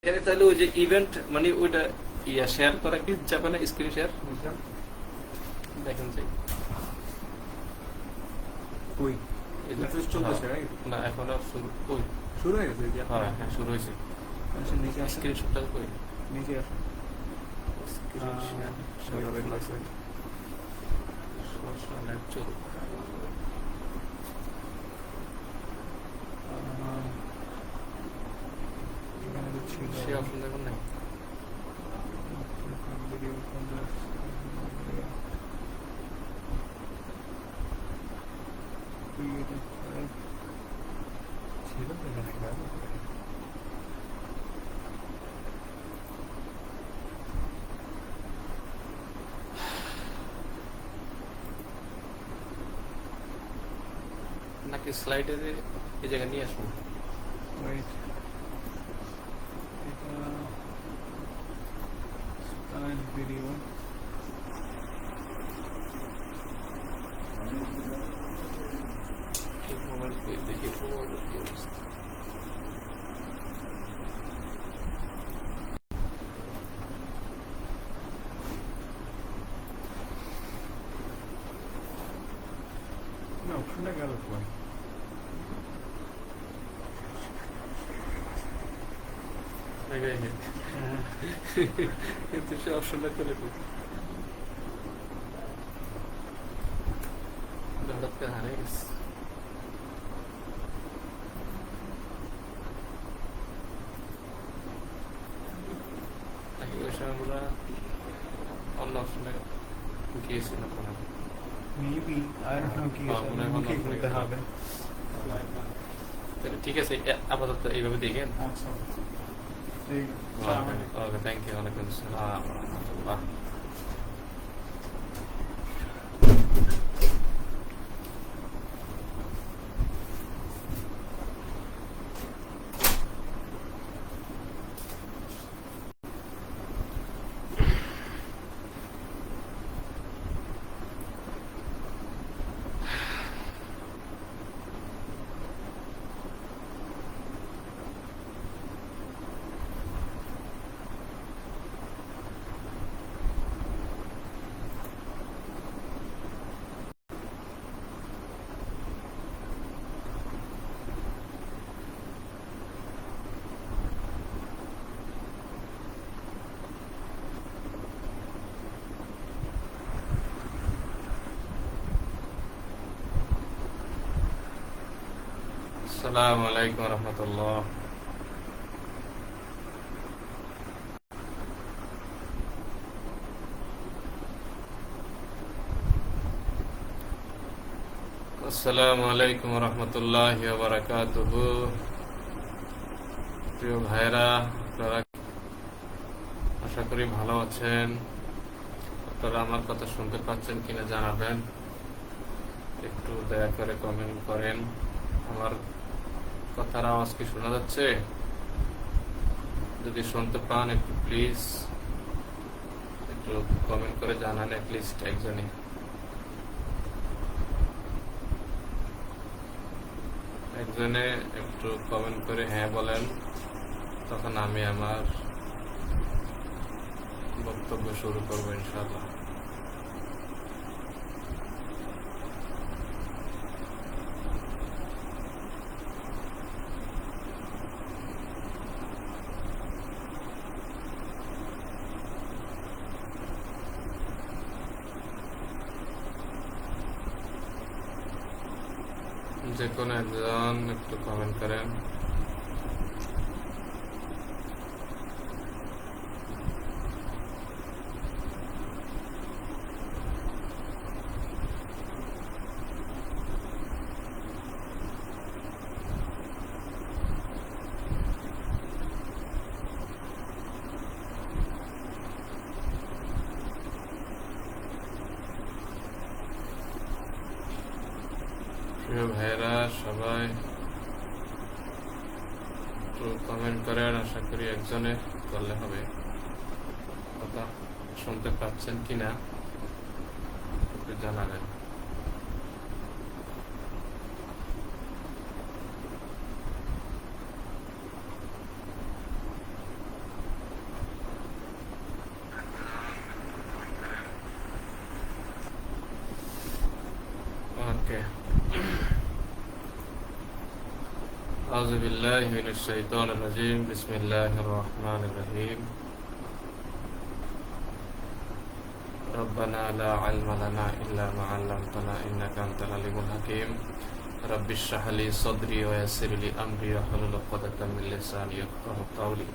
এখানে তাহলে ওই যে ইভেন্ট মানে ওইটা শেয়ার করা কি যাবে না, স্ক্রিন শেয়ার দেখেন যে ওই মেসেজ চলতেছে হ্যাঁ, রাইট? না এখন আর শুরু ওই শুরু হয়ে গেছে যে হ্যাঁ হ্যাঁ শুরু হয়েছে আচ্ছা নিচে আসেন, স্ক্রিনশটটা কই নিচে আসেন। স্ক্রিন শেয়ার ওইভাবে লাগছে। সোশ্যাল নেট চলুক এখানে তো ছিল সে অপশন দেখুন না ভিডিও ছিল তো এখানে গাড়ি। নাকি স্লাইডে এই জায়গায় নিয়ে আসুন Wait. এটা start video. মোবাইল কই দেখি মোবাইল কি অবস্থা না অপশনটা গেল কই? কিন্তু সে অপশনটা করে দিই হঠাৎ করে হারিয়ে গেছে নাকি ওই সময় আমরা অন্য অপশনে গিয়েছিলাম মনে হয় Maybe I don't know কি হ্যাঁ, মনে হয় অন্য কি অপশনে করতে হবে। তাহলে ঠিক আছে আপাতত এইভাবে দেখেন আচ্ছা এই ওকে থ্যাংক ইউ ওয়ালাইকুম আসসালাম ওয়া রাহমাতুল্লাহ আসসালামু আলাইকুম ওয়া রাহমাতুল্লাহ আসসালামু আলাইকুম ওয়া রাহমাতুল্লাহি ওয়া বারাকাতুহু প্রিয় ভাইরা আপনারা আশা করি ভালো আছেন আপনারা আমার কথা শুনতে পাচ্ছেন কিনা জানাবেন একটু দয়া করে কমেন্ট করেন আমার কথার আওয়াজ কি শোনা যাচ্ছে যদি শুনতে পান একটু প্লিজ একটু কমেন্ট করে জানান অ্যাটলিস্ট একজনই একজনে একটু কমেন্ট করে হ্যাঁ বলেন তখন আমি আমার বক্তব্য শুরু করবো ইনশাআল্লাহ যে কোনো একজন একটু কমেন্ট করেন প্রিয় ভাইরা সবাই একটু কমেন্ট করেন আশা করি একজনে করলে হবে কথা শুনতে পাচ্ছেন কিনা একটু জানাবেন أعوذ بالله من الشيطان الرجيم بسم الله الرحمن الرحيم ربنا لا علم لنا إلا ما علمتنا إنك أنت العليم الحكيم رب اشرح لي صدري ويسر لي أمري واحلل عقدة من لساني يفقهوا قولي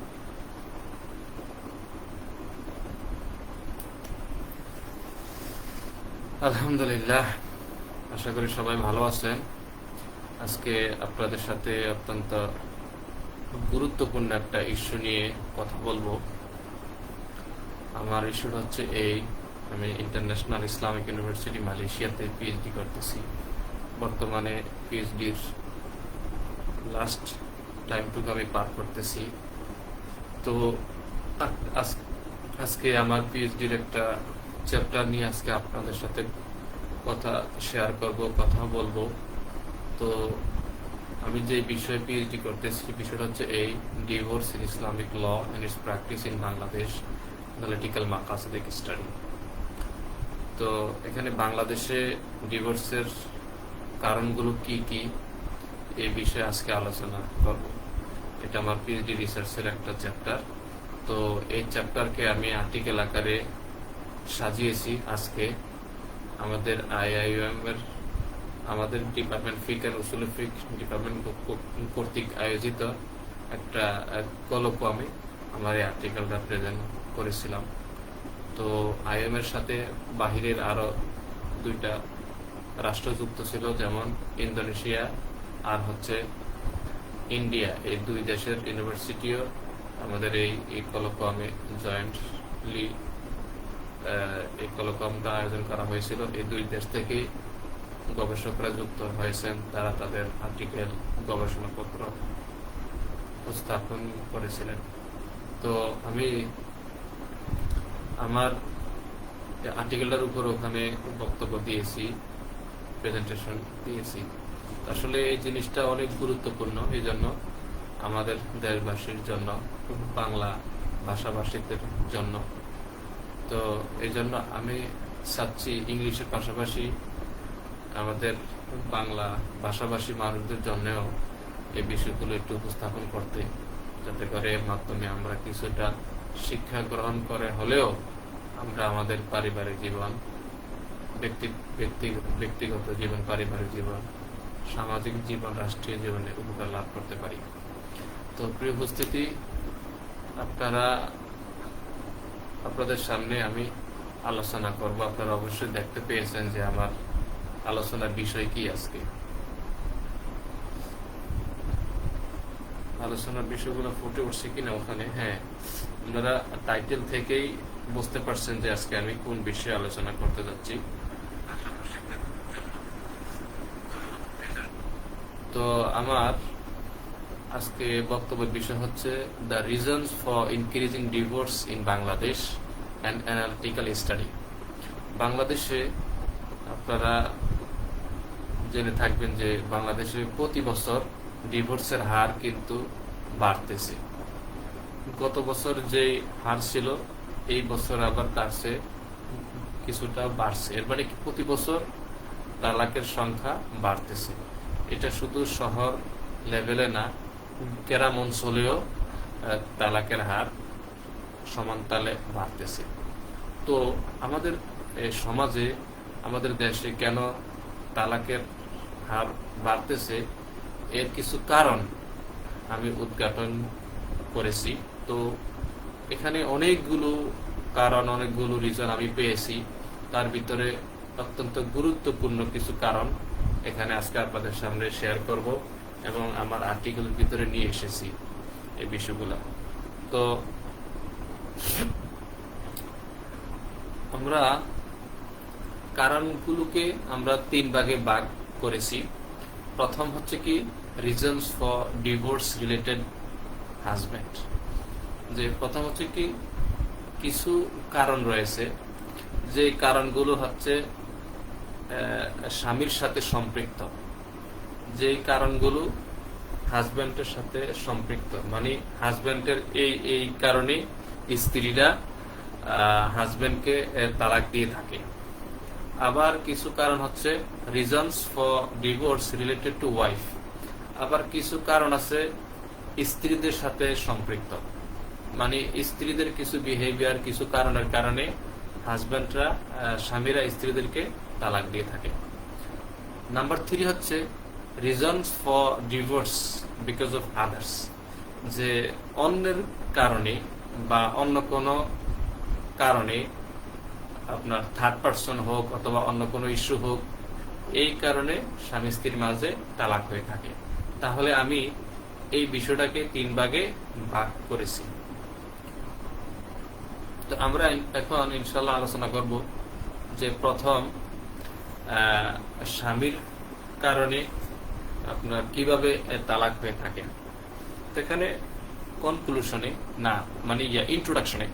আলহামদুলিল্লাহ, আশা করি সবাই ভালো আছেন। আজকে আপনাদের সাথে অত্যন্ত গুরুত্বপূর্ণ একটা ইস্যু নিয়ে কথা বলবো। আমার ইস্যুটা হচ্ছে আমি ইন্টারন্যাশনাল ইসলামিক ইউনিভার্সিটি মালয়েশিয়াতে পিএইচডি করতেছি। বর্তমানে পিএইচডির লাস্ট টাইমটুকু আমি পার করতেছি। তো আজকে আমার পিএইচডির একটা চ্যাপ্টার নিয়ে আজকে আপনাদের সাথে কথা শেয়ার করব, কথা বলবো। তো আমি যে বিষয়ে পিএইচডি করতেছি বিষয়টা হচ্ছে divorce in Islamic law and its practice in Bangladesh analytical মাকাসিদিক স্টাডি। তো এখানে বাংলাদেশে ডিভোর্সের কারণগুলো কি কি এই বিষয়ে আজকে আলোচনা করব। এটা আমার পিএইচডি রিসার্চের একটা চ্যাপ্টার। তো এই চ্যাপ্টারকে আমি আর্টিকেল আকারে সাজিয়েছি। আজকে আমাদের আইআইএম এর আমাদের ডিপার্টমেন্ট ফিক এন্ড উসুল ফিক ডিপার্টমেন্ট কর্তৃক আয়োজিত একটা কলকে আমি আমার এই আর্টিকেলটা প্রেজেন্ট করেছিলাম। তো আইএম এর সাথে বাহিরের আরো 2টা রাষ্ট্র যুক্ত ছিল, যেমন ইন্দোনেশিয়া আর হচ্ছে ইন্ডিয়া। এই 2 দেশের ইউনিভার্সিটিও আমাদের এই কলকে আমি জয়েন্টলি এই কলকমটা আয়োজন করা হয়েছিল। এই 2 দেশ থেকে গবেষকরা যুক্ত হয়েছেন, তারা তাদের আর্টিকেল গবেষণাপত্র উপস্থাপন করেছিলেন। তো আমি আমার আর্টিকেলটার উপর ওখানে বক্তব্য দিয়েছি, প্রেজেন্টেশন দিয়েছি। আসলে এই জিনিসটা অনেক গুরুত্বপূর্ণ, এই জন্য আমাদের দেশবাসীর জন্য, বাংলা ভাষাভাষীদের জন্য। তো এই জন্য আমি চাচ্ছি ইংলিশের পাশাপাশি আমাদের বাংলা ভাষাভাষী মানুষদের জন্যও এই বিষয়গুলো একটু উপস্থাপন করতে, যাতে করে এর মাধ্যমে আমরা কিছুটা শিক্ষা গ্রহণ করে হলেও আমরা আমাদের পারিবারিক জীবন, ব্যক্তিগত জীবন, পারিবারিক জীবন, সামাজিক জীবন, রাষ্ট্রীয় জীবনে উপকার লাভ করতে পারি। তো প্রিয় উপস্থিতি, আপনাদের সামনে আমি আলোচনা করব। আপনারা অবশ্যই দেখতে পেয়েছেন যে আমার আলোচনার বিষয় কি। আজকে আলোচনার বিষয়গুলো ফুটে উঠছে কিনা ওখানে? হ্যাঁ, আপনারা টাইটেল থেকেই বুঝতে পারছেন যে আজকে আমি কোন বিষয়ে আলোচনা করতে যাচ্ছি। তো আমার আজকে বক্তব্যের বিষয় হচ্ছে the reasons for increasing divorce in Bangladesh and analytical study. বাংলাদেশে আপনারা জেনে থাকবেন যে বাংলাদেশে প্রতি বছর ডিভোর্সের হার কিন্তু বাড়তেছে। গত বছর যে হার ছিল এই বছর আবার তার চেয়ে কিছুটা বাড়ছে। এর মানে কি প্রতি বছর তালাকের সংখ্যা বাড়তেছে। এটা শুধু শহর লেভেলে না, গ্রাম অঞ্চলেও তালাকের হার সমান তালে বাড়তেছে। তো আমাদের সমাজে, আমাদের দেশে কেন তালাকের হার বাড়তেছে এর কিছু কারণ আমি উদ্ঘাটন করেছি। তো এখানে অনেকগুলো কারণ, অনেকগুলো রিজন আমি পেয়েছি। তার ভিতরে অত্যন্ত গুরুত্বপূর্ণ কিছু কারণ এখানে আজকে আপনাদের সামনে শেয়ার করব এবং আমার আর্টিকেলের ভিতরে নিয়ে এসেছি এই বিষয়গুলো। তো আমরা কারণগুলোকে আমরা 3 ভাগে ভাগ করেছি। প্রথম হচ্ছে কি reasons for divorce related husband. যে প্রথম হচ্ছে কি কিছু কারণ রয়েছে, যে কারণগুলো হচ্ছে স্বামীর সাথে সম্পৃক্ত, যে কারণগুলো হাজব্যান্ডের সাথে সম্পৃক্ত, মানে হাজব্যান্ডের এই কারণে স্ত্রীরা হাজব্যান্ডকে তালাক দিয়ে থাকে। আবার কিছু কারণ হচ্ছে reasons for divorce related to wife, আবার কিছু কারণ আছে স্ত্রীদের সাথে সম্পৃক্ত, মানে স্ত্রীদের কিছু বিহেভিয়ার, কিছু কারণের কারণে হাজব্যান্ডরা, স্বামীরা স্ত্রীদেরকে তালাক দিয়ে থাকে। নাম্বার 3 হচ্ছে reasons for divorce because of others, যে অন্যের কারণে বা অন্য কোনো কারণে, আপনার থার্ড পার্সন হোক অথবা অন্য কোনো ইস্যু হোক, এই কারণে স্বামী স্ত্রীর মাঝে তালাক হয়ে থাকে। তাহলে আমি এই বিষয়টাকে 3 ভাগে ভাগ করেছি। তো আমরা এখন ইনশাল্লাহ আলোচনা করব যে প্রথম স্বামীর কারণে আপনার কিভাবে তালাক হয়ে থাকে। তো এখানে কনক্লুশনে না, মানে ইন্ট্রোডাকশনে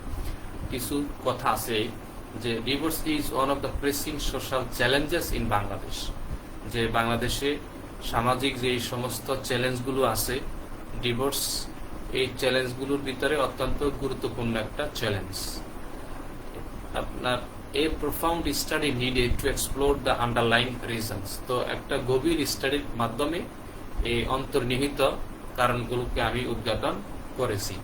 কিছু কথা আছে যে divorce is one of the pressing social challenges in Bangladesh, যে বাংলাদেশে সামাজিক যে সমস্ত চ্যালেঞ্জগুলো আছে, ডিভোর্স এই চ্যালেঞ্জগুলোর ভিতরে অত্যন্ত গুরুত্বপূর্ণ একটা চ্যালেঞ্জ। আপনার a profound study needed to explore the underlying reasons, তো একটা গভীর স্টাডির মাধ্যমে এই অন্তর্নিহিত কারণগুলোকে আমি উদ্ঘাটন করেছি।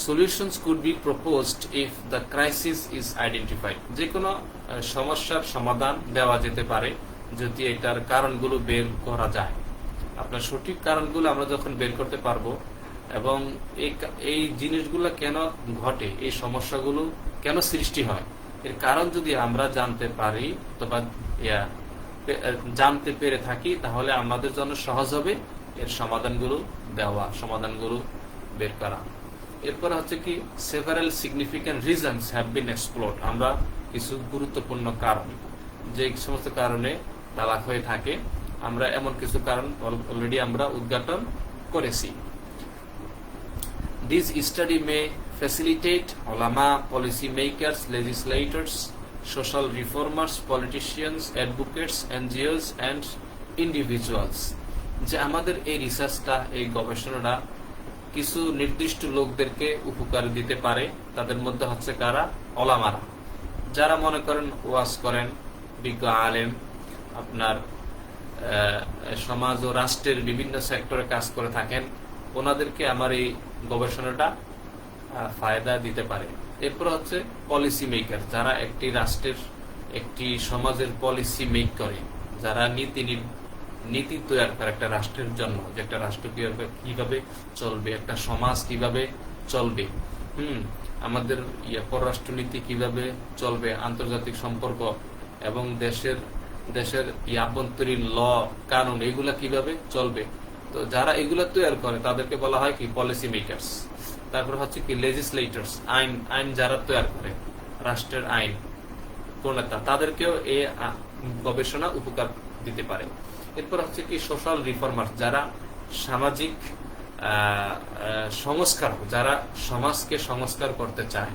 Solutions could be proposed if the crisis is identified, যে কোনো সমস্যার সমাধান দেওয়া যেতে পারে যদি এটার কারণগুলো বের করা যায়। আপনার সঠিক কারণগুলো আমরা যখন বের করতে পারবো এবং এই জিনিসগুলো কেন ঘটে, এই সমস্যাগুলো কেন সৃষ্টি হয়, এর কারণ যদি আমরা জানতে পারি অথবা জানতে পেরে থাকি, তাহলে আমাদের জন্য সহজ হবে এর সমাধানগুলো দেওয়া, সমাধানগুলো বের করা। এরপর হচ্ছে কি several significant reasons have been explored, আমরা কিছু গুরুত্বপূর্ণ কারণ, যে সমস্ত কারণে তালাক হয়ে থাকে, আমরা এমন কিছু কারণ অলরেডি আমরা উদ্ঘাটন করেছি। This study may facilitate ulama, policy makers, legislators, social reformers, politicians, advocates, NGOs and individuals, যে আমাদের এই রিসার্চটা, এই গবেষণাটা কিছু নির্দিষ্ট লোকদেরকে উপকার দিতে পারে। তাদের মধ্যে হচ্ছে কারা? ওলামারা, যারা মনে করেন ওয়াজ করেন, বিজ্ঞ আলেম, আপনার সমাজ ও রাষ্ট্রের বিভিন্ন সেক্টরে কাজ করে থাকেন, ওনাদেরকে আমার এই গবেষণাটা ফায়দা দিতে পারে। এরপর হচ্ছে পলিসি মেকার, যারা একটি রাষ্ট্রের, একটি সমাজের পলিসি মেক করে, যারা নীতি তৈরি করে একটা রাষ্ট্রের জন্য, যে একটা রাষ্ট্র কিভাবে চলবে, একটা সমাজ কিভাবে চলবে, আমাদের পররাষ্ট্রনীতি কিভাবে চলবে, আন্তর্জাতিক সম্পর্ক এবং দেশের আভ্যন্তরীণ ল কানুন এগুলা কিভাবে চলবে। তো যারা এগুলা তৈরি করে তাদেরকে বলা হয় কি পলিসি মেকার্স। তারপর হচ্ছে কি লেজিসলেটরস, আইন যারা তৈরি করে, রাষ্ট্রের আইন প্রণেতা, তাদেরকেও এই গবেষণা উপকার দিতে পারে। এরপর হচ্ছে কি সোশ্যাল রিফর্মার, যারা সামাজিক সংস্কার, যারা সমাজকে সংস্কার করতে চায়,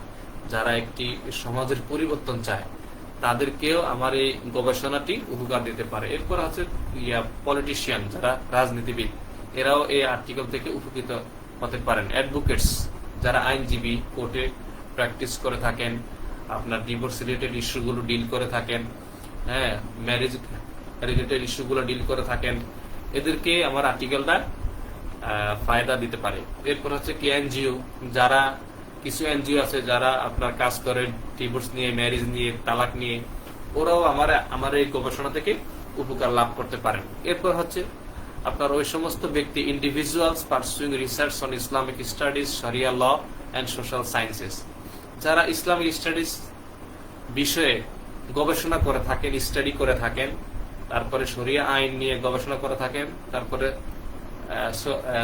যারা একটি সমাজের পরিবর্তন চায়, তাদেরকেও আমার এই গবেষণাটি উপকার দিতে পারে। এরপর আছে পলিটিশিয়ান, যারা রাজনীতিবিদ, এরাও এই আর্টিকেল থেকে উপকৃত হতে পারেন। অ্যাডভোকেটস, যারা আইনজীবী, কোর্টে প্র্যাকটিস করে থাকেন, আপনার ডিভোর্স রিলেটেড ইস্যুগুলো ডিল করে থাকেন, হ্যাঁ, ম্যারেজ রিলেটেড ইস্যুগুলো ডিল করে থাকেন, এদেরকে আমার আর্টিকেলটা ফায়দা দিতে পারে। এরপর হচ্ছে কি এনজিও, যারা কিছু এনজিও আছে যারা আপনার কাজ করে ডিভোর্স নিয়ে, ম্যারেজ নিয়ে, তালাক নিয়ে, ওরাও আমার এই গবেষণা থেকে উপকার লাভ করতে পারেন। এরপর হচ্ছে আপনার ওই সমস্ত ব্যক্তি, individuals pursuing research on Islamic studies, শরিয়া ল অ্যান্ড সোশ্যাল সায়েন্সেস, যারা ইসলামিক স্টাডিজ বিষয়ে গবেষণা করে থাকেন, স্টাডি করে থাকেন, তারপরে শরিয়া আইন নিয়ে গবেষণা করে থাকেন, তারপরে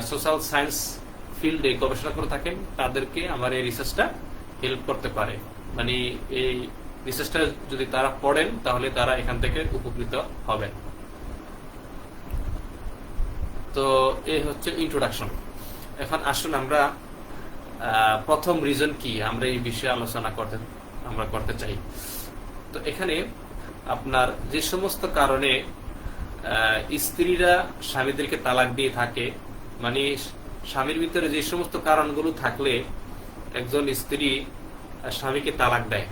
সোশ্যাল সায়েন্স ফিল্ডে গবেষণা করে থাকেন, তাদেরকে আমার এই রিসার্চটা হেল্প করতে পারে। মানে এই রিসার্চটা যদি তারা পড়েন তাহলে তারা এখান থেকে উপকৃত হবেন। তো এই হচ্ছে ইন্ট্রোডাকশন। এখন আসুন আমরা প্রথম রিজন কি আমরা এই বিষয়ে আলোচনা করতে চাই। তো এখানে আপনার যে সমস্ত কারণে স্ত্রীরা স্বামীদেরকে তালাক দিয়ে থাকে, মানে স্বামীর ভিতরে যে সমস্ত কারণগুলো থাকলে একজন স্ত্রী স্বামীকে তালাক দেয়,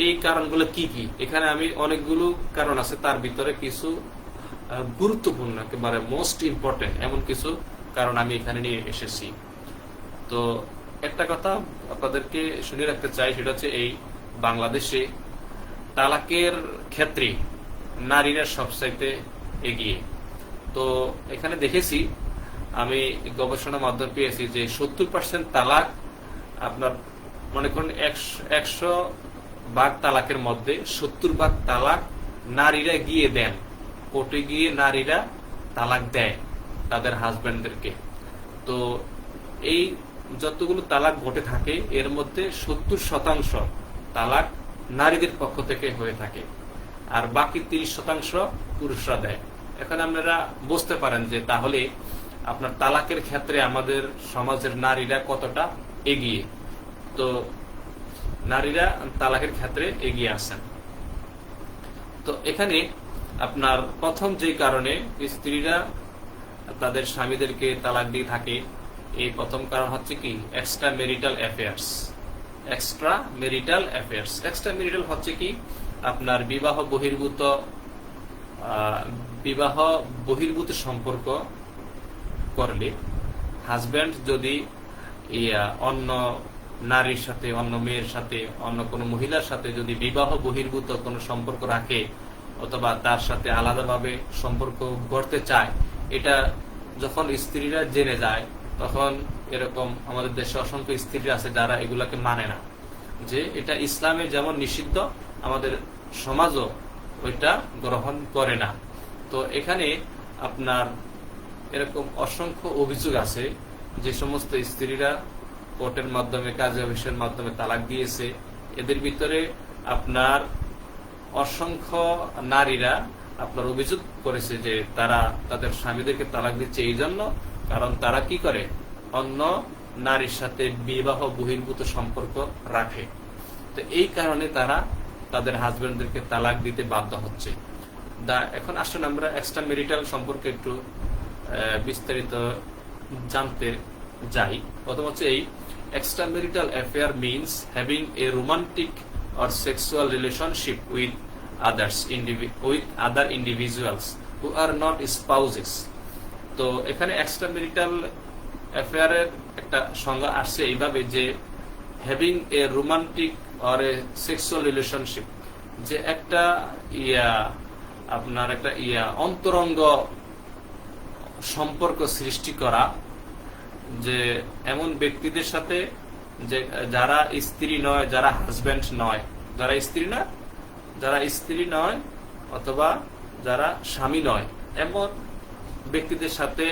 এই কারণগুলো কি কি? এখানে আমি অনেকগুলো কারণ আছে, তার ভিতরে কিছু গুরুত্বপূর্ণ, একেবারে মোস্ট ইম্পর্টেন্ট এমন কিছু কারণ আমি এখানে নিয়ে এসেছি। তো একটা কথা আপনাদেরকে শুনে রাখতে চাই, সেটা হচ্ছে এই বাংলাদেশে তালাকের ক্ষেত্রে নারীরা সবচাইতে এগিয়ে। তো এখানে দেখেছি, আমি গবেষণার মাধ্যমে পেয়েছি যে 70% তালাক আপনার মনে করুন 100 ভাগ তালাকের মধ্যে 70 ভাগ তালাক নারীরা গিয়ে দেন, কোর্টে গিয়ে নারীরা তালাক দেয় তাদের হাজবেন্ডদেরকে। তো এই যতগুলো তালাক ঘটে থাকে এর মধ্যে 70% তালাক নারীদের পক্ষ থেকে হয়ে থাকে, আর বাকি 30% পুরুষরা দেয়। এখন আপনারা বুঝতে পারেন যে তাহলে আপনার তালাকের ক্ষেত্রে আমাদের সমাজের নারীরা কতটা এগিয়ে। তো নারীরা তালাকের ক্ষেত্রে এগিয়ে আছেন। তো এখানে আপনার প্রথম যে কারণে স্ত্রীরা তাদের স্বামীদেরকে তালাক দিয়ে থাকে, এই প্রথম কারণ হচ্ছে কি extra marital affairs. Extra marital affairs, extra marital হচ্ছে কি আপনার বিবাহ বহির্ভূত সম্পর্ক করলে হাজব্যান্ড যদি অন্য নারীর সাথে, অন্য মেয়ের সাথে, অন্য কোনো মহিলার সাথে যদি বিবাহ বহির্ভূত কোনো সম্পর্ক রাখে অথবা তার সাথে আলাদাভাবে সম্পর্ক গড়তে চায়, এটা যখন স্ত্রীরা জেনে যায় তখন এরকম আমাদের দেশে অসংখ্য স্ত্রী আছে যারা এগুলাকে মানে না, যে এটা ইসলামে যেমন নিষিদ্ধ আমাদের সমাজও ওইটা গ্রহণ করে না। তো এখানে আপনার এরকম অসংখ্য অভিযোগ আছে যে সমস্ত স্ত্রীরা কোর্টের মাধ্যমে, কাজী অফিসের মাধ্যমে তালাক দিয়েছে, এদের ভিতরে আপনার অসংখ্য নারীরা আপনার অভিযোগ করেছে যে তারা তাদের স্বামীদেরকে তালাক দিচ্ছে এই জন্য কারণ তারা কি করে, অন্য নারীর সাথে বিবাহ বহির্ভূত সম্পর্ক রাখে। তো এই কারণে তারা তাদের হাজবেন্ডদেরকে তালাক দিতে বাধ্য হচ্ছে। এখন আসুন আমরা এক্সট্রা মেরিটাল সম্পর্কে একটু বিস্তারিত জানতে যাই। প্রথম হচ্ছে এই extra marital affair means having a romantic or sexual relationship with other individuals who are not spouses। তো এখানে এক্সট্রা মেরিটাল অ্যাফেয়ারের একটা সংজ্ঞা আসছে এইভাবে যে having a romantic or a sexual relationship, যে একটা আপনার একটা অন্তরঙ্গ সম্পর্ক সৃষ্টি করা, যে এমন ব্যক্তিদের সাথে যে যারা স্ত্রী নয়, যারা হাজবেন্ড নয়, যারা স্ত্রী নয় অথবা যারা স্বামী নয়, এমন ব্যক্তিদের সাথে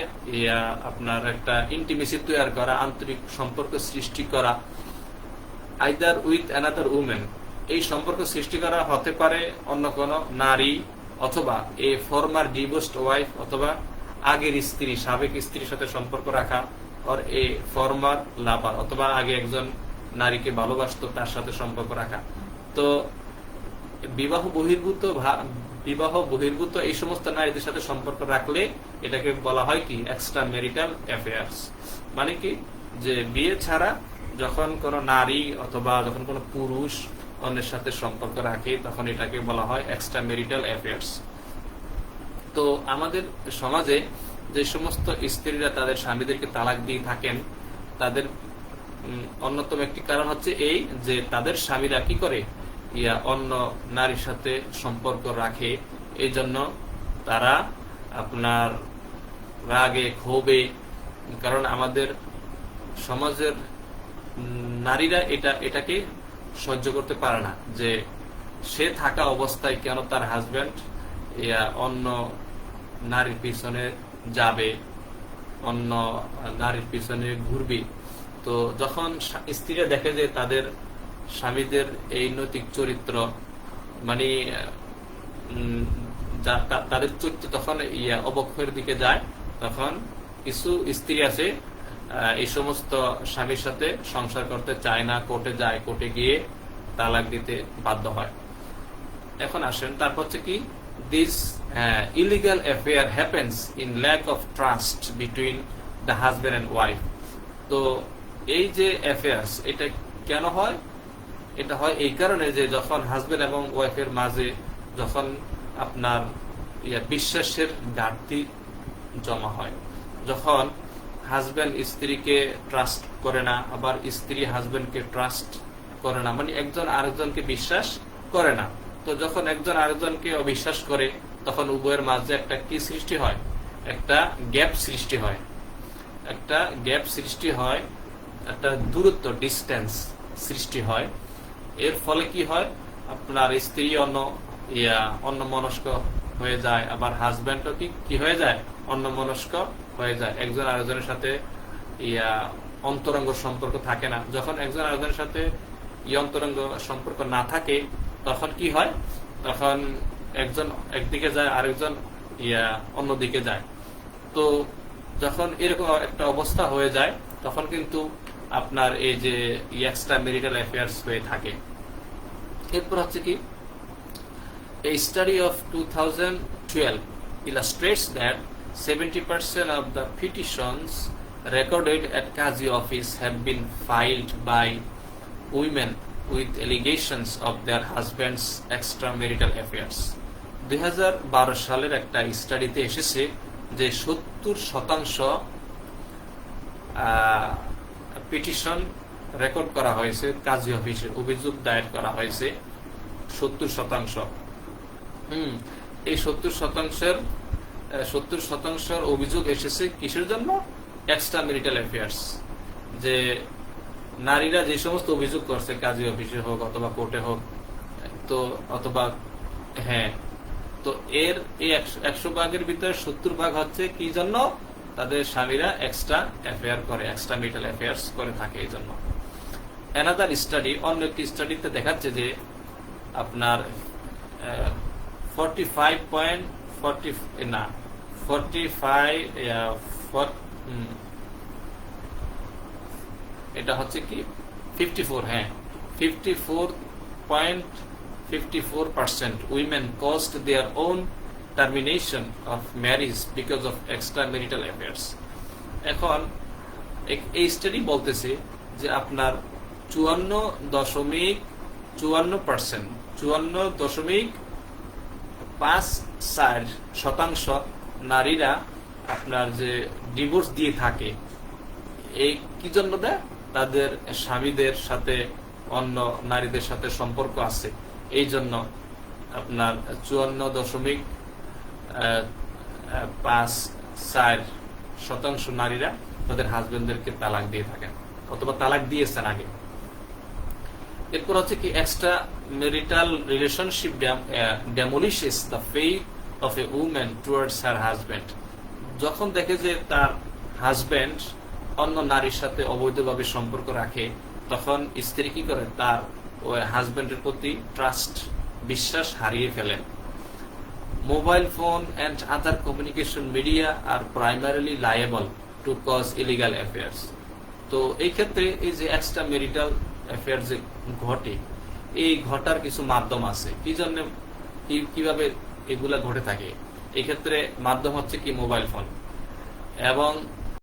আপনার একটা ইন্টিমেসি তৈরি করা, আন্তরিক সম্পর্ক সৃষ্টি করা, আইদার উইথ অ্যানাদার উমেন। এই সম্পর্ক সৃষ্টি করা হতে পারে অন্য কোনো নারী অথবা এ ফরমার ডিভোর্সড ওয়াইফ, অথবা আগের স্ত্রী, সাবেক স্ত্রীর সাথে সম্পর্ক রাখা, আর এ ফরমার লাভার, অথবা আগে একজন নারীকে ভালোবাসতো তার সাথে সম্পর্ক রাখা। তো বিবাহ বহির্ভূত এই সমস্ত নারীদের সাথে সম্পর্ক রাখলে এটাকে বলা হয় কি এক্সট্রা মেরিটাল অ্যাফেয়ার্স। মানে কি যে বিয়ে ছাড়া যখন কোনো নারী অথবা যখন কোনো পুরুষ অন্যের সাথে সম্পর্ক রাখে তখন এটাকে বলা হয় এক্সট্রা মেরিটাল অ্যাফেয়ার্স। তো আমাদের সমাজে যে সমস্ত স্ত্রীরা তাদের স্বামীদেরকে তালাক দিয়ে থাকেন তাদের অন্যতম একটি কারণ হচ্ছে এই যে তাদের স্বামীরা কি করে, অন্য নারীর সাথে সম্পর্ক রাখে, এই জন্য তারা আপনার রাগে ক্ষোভে, কারণ আমাদের সমাজের নারীরা এটাকে সহ্য করতে পারে না যে সে থাকা অবস্থায় কেন তার হাজবেন্ড অন্য নারীর পিছনে যাবে, অন্য নারীর পিছনে ঘুরবে। তো যখন স্ত্রীরা দেখে যে তাদের স্বামীদের এই নৈতিক চরিত্র মানে তাদের চরিত্র তখন অবক্ষয়ের দিকে যায়, তখন কিছু স্ত্রী আছে এই সমস্ত স্বামীর সাথে সংসার করতে চায় না, কোর্টে যায়, কোর্টে গিয়ে তালাক দিতে বাধ্য হয়। এখন আসেন তারপর হচ্ছে কি this illegal affair happens in lack of trust between the husband and wife. তো এই যে অ্যাফেয়ার্স এটা কেন হয়, এটা হয় এই কারণে যে যখন হাজবেন্ড এবং ওয়াইফের মাঝে যখন আপনার বিশ্বাসের ঘাটতি জমা হয়। যখন হাজবেন্ড স্ত্রীকে ট্রাস্ট করে না, আবার স্ত্রী হাজবেন্ডকে ট্রাস্ট করে না, মানে একজন আরেকজনকে বিশ্বাস করে না। তো যখন একজন আরেকজনকে অবিশ্বাস করে তখন উভয়ের মাঝে একটা কি সৃষ্টি হয়, একটা গ্যাপ সৃষ্টি হয়, একটা গ্যাপ সৃষ্টি হয়, একটা দূরত্ব ডিস্টেন্স সৃষ্টি হয়। এর ফলে কি হয়, আপনার স্ত্রী অন্য মনস্ক হয়ে যায়, আবার হাজবেন্ডও কি হয়ে যায়, অন্য মনস্ক হয়ে যায়। একজন আরেকজনের সাথে অন্তরঙ্গ সম্পর্ক থাকে না। যখন একজন আরেকজনের সাথে অন্তরঙ্গ সম্পর্ক না থাকে তখন কি হয়, তখন একজন একদিকে যায়, আরেকজন অন্যদিকে যায়। তো যখন এরকম একটা অবস্থা হয়ে যায় তখন কিন্তু আপনার এই যে এক্সট্রা ম্যারিটাল অ্যাফেয়ার্স হয়ে থাকে। এরপর হচ্ছে কি, a study of 2012 illustrates that 70% of the petitions recorded at Qazi office have been filed by women with allegations of their husbands' extramarital affairs. 2012 সালের একটা স্টাডিতে এসেছে যে 70% পিটিশন রেকর্ড করা হয়েছে, কাজী অফিসে অভিযোগ দায়ের করা হয়েছে 70%। এই 70% অভিযোগ এসেছে কিসের জন্য, এক্সট্রা ম্যারিটাল অ্যাফেয়ার্স। যে নারীরা যে সমস্ত অভিযোগ করছে কাজী অফিসে হোক অথবা কোর্টে হোক, তো অথবা তো এর এই 100 ভাগের ভিতরে 70 ভাগ হচ্ছে কি জন্য, তাদের স্বামীরা এক্সট্রা অ্যাফেয়ার করে, এক্সট্রা ম্যারিটাল অ্যাফেয়ার্স করে থাকে এই জন্য। অ্যানাদার স্টাডি, অন্য একটি স্টাডিতে দেখাচ্ছে যে আপনার 54% women caused their own termination of marriage because of extramarital affairs. এখন এই স্টাডি বলতেছে যে আপনার 54.5% নারীরা আপনার যে ডিভোর্স দিয়ে থাকে, এই কি জন্য দেয়, তাদের স্বামীদের সাথে অন্য নারীদের সাথে সম্পর্ক আছে এই জন্য। আপনার 54.5% নারীরা তাদের হাজবেন্ডদেরকে তালাক দিয়ে থাকেন অথবা তালাক দিয়েছেন আগে। এরপর হচ্ছে কি, extra marital relationship demolishes the faith of a woman towards her husband. যখন দেখে যে তার হাজবেন্ড অন্য নারীর সাথে অবৈধভাবে সম্পর্ক রাখে তখন স্ত্রী কি করে, তার ওই হাজবেন্ডের প্রতি ট্রাস্ট, বিশ্বাস হারিয়ে ফেলেন। Mobile phone and other communication media are primarily liable to cause illegal affairs. তো এই ক্ষেত্রে এই যে এক্সট্রা ম্যারিটাল অ্যাফেয়ার যে ঘটে, এই ঘটার কিছু মাধ্যম আছে। কি জন্য, কিভাবে এগুলা ঘটে থাকে, এই ক্ষেত্রে মাধ্যম হচ্ছে কি মোবাইল ফোন এবং